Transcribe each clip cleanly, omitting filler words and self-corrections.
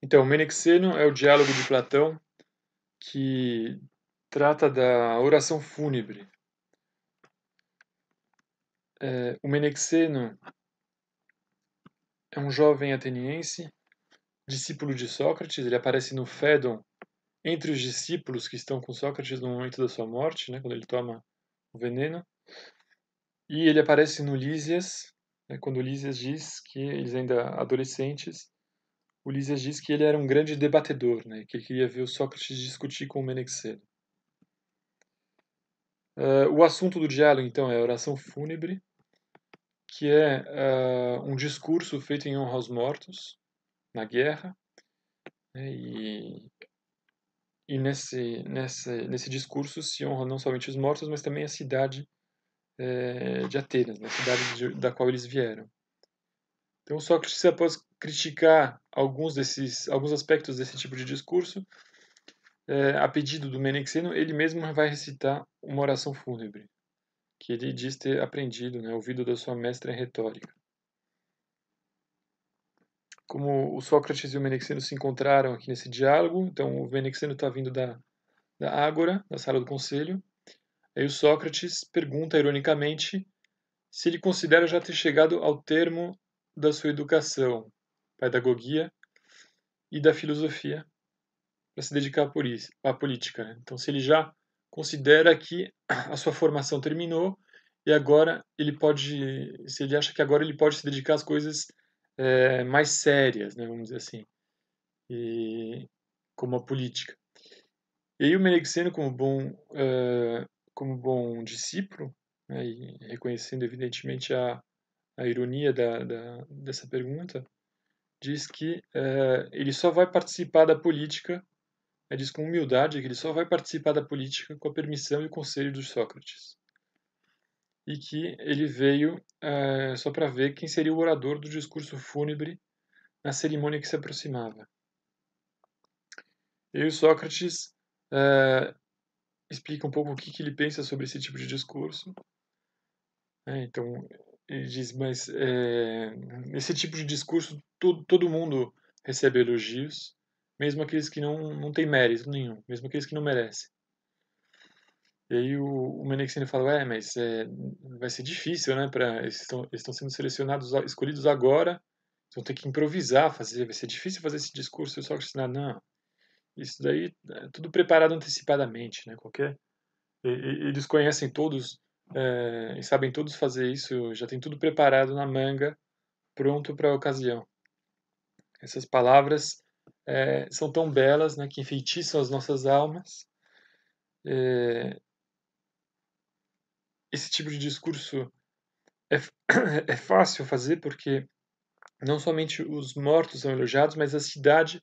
Então, o Menexeno é o diálogo de Platão que trata da oração fúnebre. O Menexeno é um jovem ateniense, discípulo de Sócrates. Ele aparece no Fédon entre os discípulos que estão com Sócrates no momento da sua morte, né, quando ele toma o veneno. E ele aparece no Lísias, né, quando Lísias diz que, eles ainda adolescentes, o Lísias diz que ele era um grande debatedor, né, que ele queria ver o Sócrates discutir com o Menexeno. O assunto do diálogo, então, é a oração fúnebre, que é um discurso feito em honra aos mortos na guerra, né, e nesse discurso se honra não somente os mortos, mas também a cidade de Atenas, né, a cidade da qual eles vieram. Então, Sócrates, após criticar alguns aspectos desse tipo de discurso, a pedido do Menexeno, ele mesmo vai recitar uma oração fúnebre, que ele diz ter aprendido, né, ouvido da sua mestra em retórica. Como o Sócrates e o Menexeno se encontraram aqui nesse diálogo, então o Menexeno está vindo da Ágora, da sala do conselho. Aí o Sócrates pergunta, ironicamente, se ele considera já ter chegado ao termo da sua educação, pedagogia e da filosofia, para se dedicar à política, né? Então, se ele já considera que a sua formação terminou e agora se ele acha que agora ele pode se dedicar às coisas mais sérias, né, vamos dizer assim, e como a política. E aí o Menexeno, como bom discípulo, né, e reconhecendo evidentemente a ironia dessa pergunta, diz que ele só vai participar da política, diz com humildade que ele só vai participar da política com a permissão e o conselho de Sócrates. E que ele veio só para ver quem seria o orador do discurso fúnebre na cerimônia que se aproximava. E aí o Sócrates explica um pouco o que ele pensa sobre esse tipo de discurso. Então, ele diz, mas nesse tipo de discurso todo mundo recebe elogios, mesmo aqueles que não têm mérito nenhum, mesmo aqueles que não merecem. E aí o Menexeno fala, mas vai ser difícil, né? Eles estão sendo selecionados, escolhidos agora, eles vão ter que improvisar, vai ser difícil fazer esse discurso. E o Sócrates, não, isso daí é tudo preparado antecipadamente, né? Eles conhecem todos e sabem todos fazer isso, já tem tudo preparado na manga, pronto para a ocasião. Essas palavras são tão belas, né, que enfeitiçam as nossas almas. Esse tipo de discurso é, é fácil fazer porque não somente os mortos são elogiados, mas a cidade,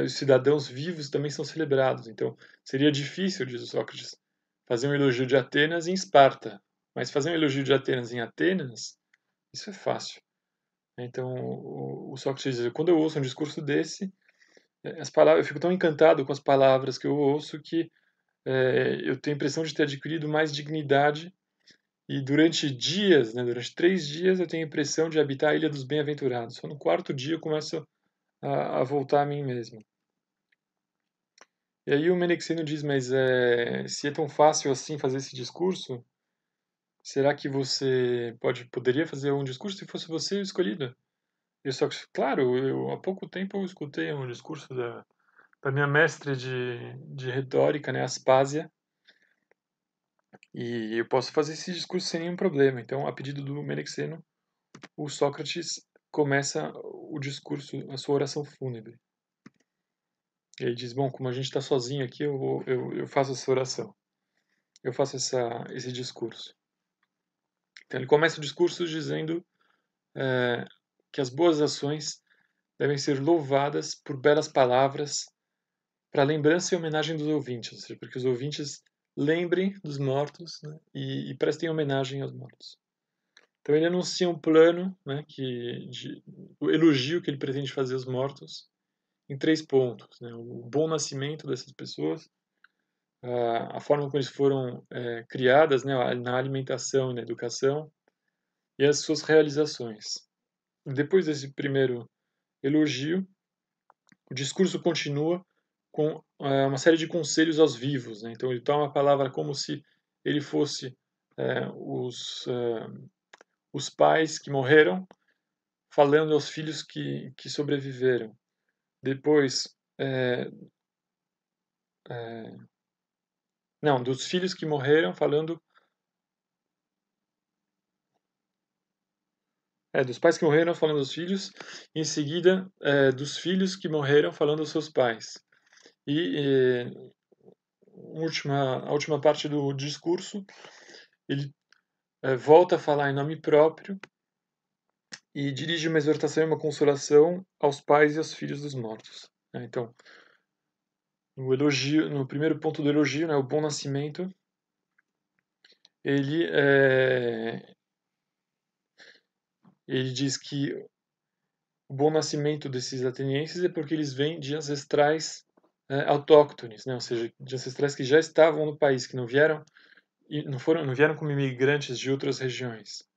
os cidadãos vivos também são celebrados. Então, seria difícil, diz o Sócrates, fazer um elogio de Atenas em Esparta, mas fazer um elogio de Atenas em Atenas, isso é fácil. Então, o Sócrates diz, quando eu ouço um discurso desse, eu fico tão encantado com as palavras que eu ouço que eu tenho a impressão de ter adquirido mais dignidade e durante dias, né, durante 3 dias, eu tenho a impressão de habitar a Ilha dos Bem-Aventurados. Só no quarto dia eu começo a voltar a mim mesmo. E aí o Menexeno diz, mas se é tão fácil assim fazer esse discurso, será que você poderia fazer um discurso se fosse você o escolhido? E só que, claro, há pouco tempo eu escutei um discurso da minha mestre de retórica, né, Aspásia, e eu posso fazer esse discurso sem nenhum problema. Então, a pedido do Menexeno, o Sócrates começa o discurso, a sua oração fúnebre. E ele diz, bom, como a gente está sozinho aqui, eu faço essa oração. Eu faço esse discurso. Então, ele começa o discurso dizendo que as boas ações devem ser louvadas por belas palavras para lembrança e homenagem dos ouvintes, ou seja, para que os ouvintes lembrem dos mortos, né, e prestem homenagem aos mortos. Então ele anuncia um plano, né, o elogio que ele pretende fazer aos mortos em 3 pontos, né, o bom nascimento dessas pessoas, a forma como eles foram criadas, né, na alimentação e na educação, e as suas realizações. Depois desse primeiro elogio, o discurso continua com uma série de conselhos aos vivos, né? Então ele toma a palavra como se ele fosse os pais que morreram, falando aos filhos que sobreviveram. Depois, não, dos filhos que morreram, falando. Dos pais que morreram, falando aos filhos. Em seguida, dos filhos que morreram, falando aos seus pais. E a última parte do discurso, ele volta a falar em nome próprio e dirige uma exortação e uma consolação aos pais e aos filhos dos mortos. Então, no elogio, no primeiro ponto do elogio, né, o bom nascimento, ele diz que o bom nascimento desses atenienses é porque eles vêm de ancestrais autóctones, né? Ou seja, de ancestrais que já estavam no país, que não vieram e não vieram como imigrantes de outras regiões.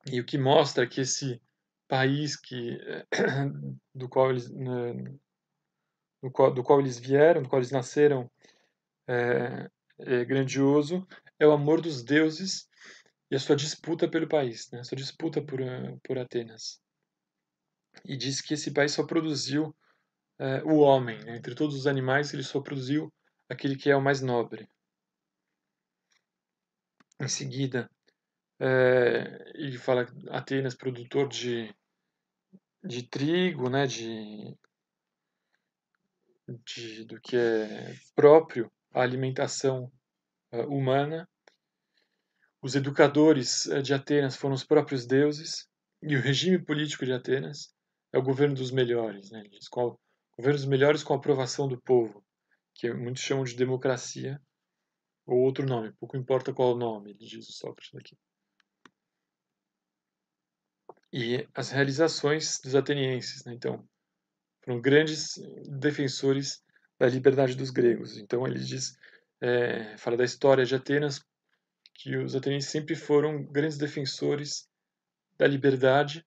E o que mostra que esse país do qual eles do qual eles vieram, do qual eles nasceram, é grandioso, é o amor dos deuses e a sua disputa pelo país, né? A sua disputa por Atenas. E diz que esse país só produziu o homem, né? Entre todos os animais, ele só produziu aquele que é o mais nobre. Em seguida, ele fala Atenas, produtor de trigo, né? Do que é próprio à alimentação humana. Os educadores de Atenas foram os próprios deuses, e o regime político de Atenas é o governo dos melhores, né? Ele diz, governo dos melhores com a aprovação do povo, que muitos chamam de democracia, ou outro nome, pouco importa qual o nome, ele diz o Sócrates aqui. E as realizações dos atenienses, né? Então, foram grandes defensores da liberdade dos gregos. Então, ele diz, fala da história de Atenas, que os atenienses sempre foram grandes defensores da liberdade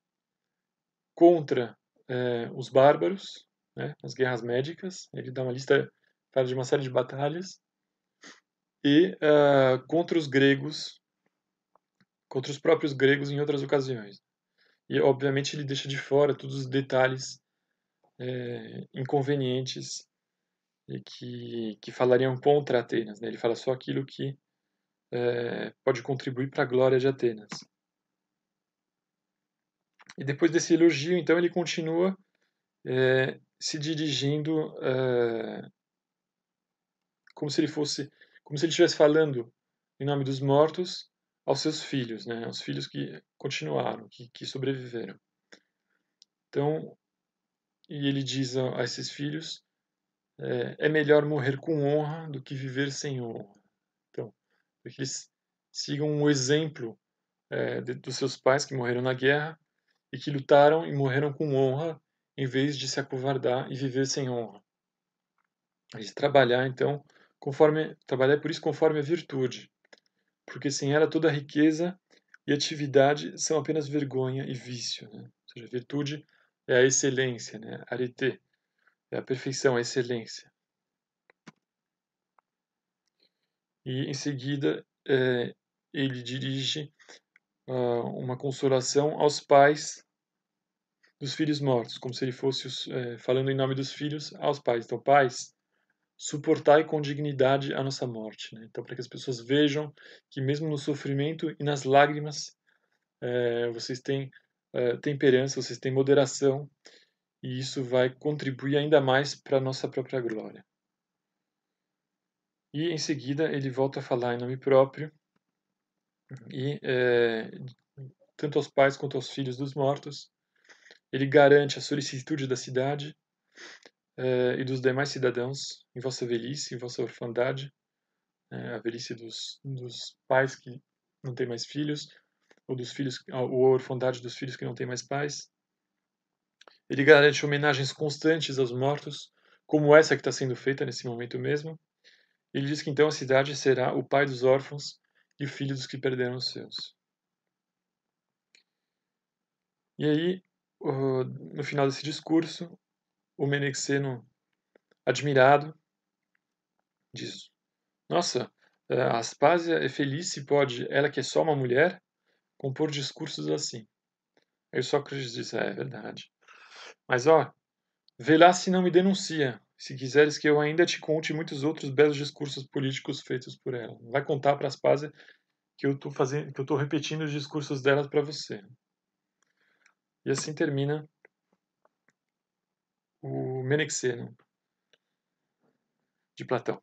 contra os bárbaros, né? As guerras médicas. Ele dá uma lista, fala de uma série de batalhas, e contra os gregos, contra os próprios gregos em outras ocasiões. E, obviamente, ele deixa de fora todos os detalhes inconvenientes e que falariam contra Atenas, né? Ele fala só aquilo que pode contribuir para a glória de Atenas. E depois desse elogio, então, ele continua se dirigindo como se ele estivesse falando em nome dos mortos aos seus filhos, né? Aos filhos que continuaram, que sobreviveram. Então, e ele diz a esses filhos, é melhor morrer com honra do que viver sem honra. Então, para que eles sigam o exemplo dos seus pais que morreram na guerra e que lutaram e morreram com honra em vez de se acovardar e viver sem honra. Eles trabalhar, então, trabalhar por isso conforme a virtude, porque sem ela toda a riqueza e atividade são apenas vergonha e vício, né? Ou seja, a virtude é a excelência, né? Arete é a perfeição, a excelência. E em seguida ele dirige uma consolação aos pais dos filhos mortos, como se ele fosse falando em nome dos filhos aos pais. Então, pais, suportai com dignidade a nossa morte, né? Então, para que as pessoas vejam que mesmo no sofrimento e nas lágrimas vocês têm temperança, vocês têm moderação, e isso vai contribuir ainda mais para a nossa própria glória. E em seguida ele volta a falar em nome próprio e tanto aos pais quanto aos filhos dos mortos. Ele garante a solicitude da cidade e dos demais cidadãos em vossa velhice, em vossa orfandade, a velhice dos pais que não têm mais filhos, ou dos filhos, ou a orfandade dos filhos que não têm mais pais. Ele garante homenagens constantes aos mortos, como essa que está sendo feita nesse momento mesmo. Ele diz que então a cidade será o pai dos órfãos e o filho dos que perderam os seus. E aí, no final desse discurso, o Menexeno, admirado, diz: Nossa, Aspásia é feliz se pode, ela que é só uma mulher, compor discursos assim. Aí Sócrates diz: é verdade. Mas ó, vê lá se não me denuncia, se quiseres que eu ainda te conte muitos outros belos discursos políticos feitos por ela. Vai contar para Aspásia que eu estou repetindo os discursos delas para você. E assim termina o Menexeno de Platão.